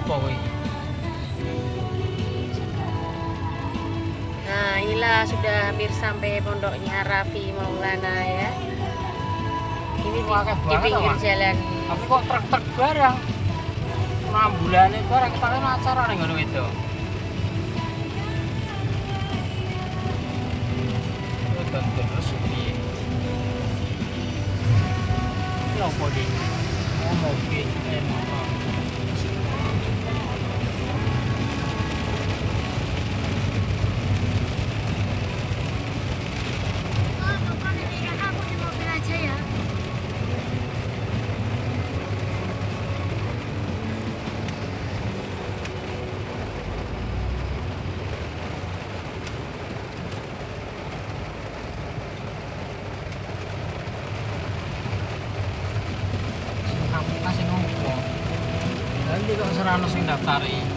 apa kuwi? Nah, inilah sudah hampir sampai pondoknya Raffi Maulana ya. Ini di pinggir jalan. Tapi kok truk-truk barang? Ambulane barang kita kan acara ning ngono itu. Terus piye? Lha opo iki? Mau piye? Aku di mobil aja ya. Aplikasi ngopo? Nanti kok serano sing daftari.